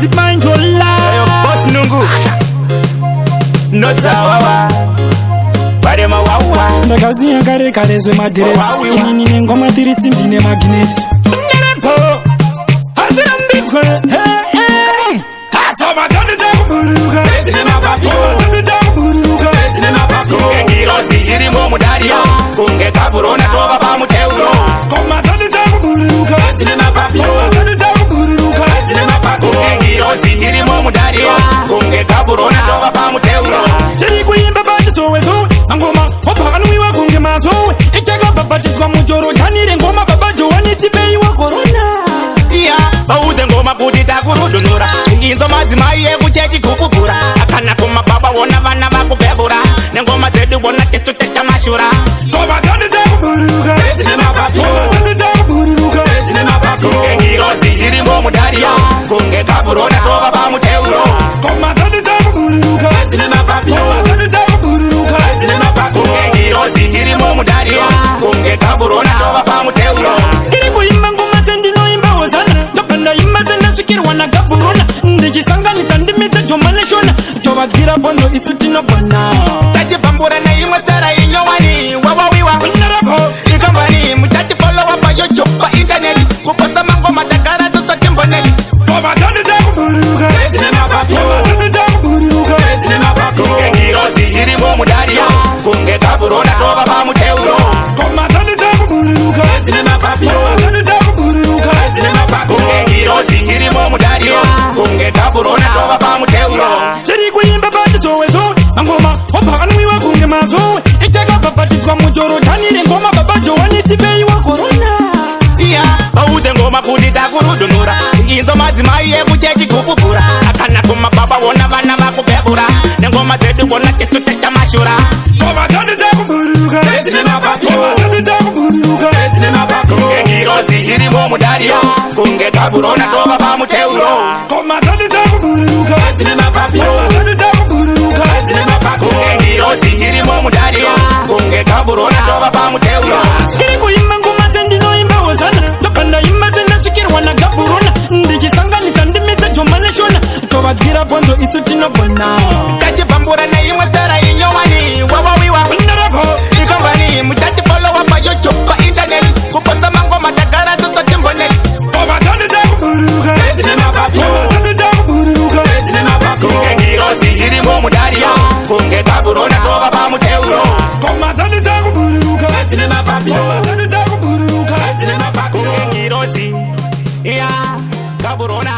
the mind to lie. Boss Nungu Notsawawa Barema wawa ndakaziya kare kare zvemadhiresi inini nengoma tiri simbi nemagineti nerepo hazvirambidzwe ngirozi irimo mudario kunge kaburona tova pamuteuro ngirozi irimo mudario kunge kaburona tova pamuteuro tiri kuimba pachisowesowe mangoma wapakanwiwa kunge mazowe ichakabhabhatidzwa mujoro tanire ngoma baba johani tibeiwa korona baudze ngoma kuti takurudunura inzo madzimai ekuchechi kupupura akana kuma baba wona vana vakubhebura nengoma dzedu wona tisitoteta mashura kunge ngirozi irimo mudario kunge kaburona tova pamuteuro kunge ngirozi irimo mudario kunge kaburona tova pamuteuro iri kuimba ngoma sendinoimba hozana ndobva imba sendasvikirwa nagaburona ndichisanganisa ndimite jomaneshona tovadyira bondo isu tinogona tachipambura neimwe tsara inyowani wawawiwa ikambani mutatifolowa payojo paintaneti kuposa mangoma takara zototimboneti kunge ngirozi irimo mudario kunge kaburona tova pamuteuro kunge ngirozi irimo mudario kunge kaburona tova pamuteuro tiri kuimba pachisowesowe mangoma wapakanwiwa kunge mazowe ichakabhabhatidzwa mujoro tanire ngoma baba johani tibeiwa korona baudze ngoma kuti takurudunura inzo madzimai ekuchechi kupupura akana kuma baba wona vana vakubhebura nengoma dzedu wona tisitoteta mashura kunge ngirozi irimo mudario kunge kaburona tova pamuteuro kunge ngirozi irimo mudario kunge kaburona tova pamuteuro iri kuimba ngoma sendinoimba hozana ndobva imba sendasvikirwa nagaburona ndichisanganisa ndimite jomaneshona tovadyira bondo isu tinogona tachipambura neimwe tsara inyowani wawawiwa ikambani mutatifolowa payojo paintaneti kuposa mangoma takara zototimboneti kunge ngirozi irimo mudario kunge kaburona tova pamuteuro kunge ngirozi kaburona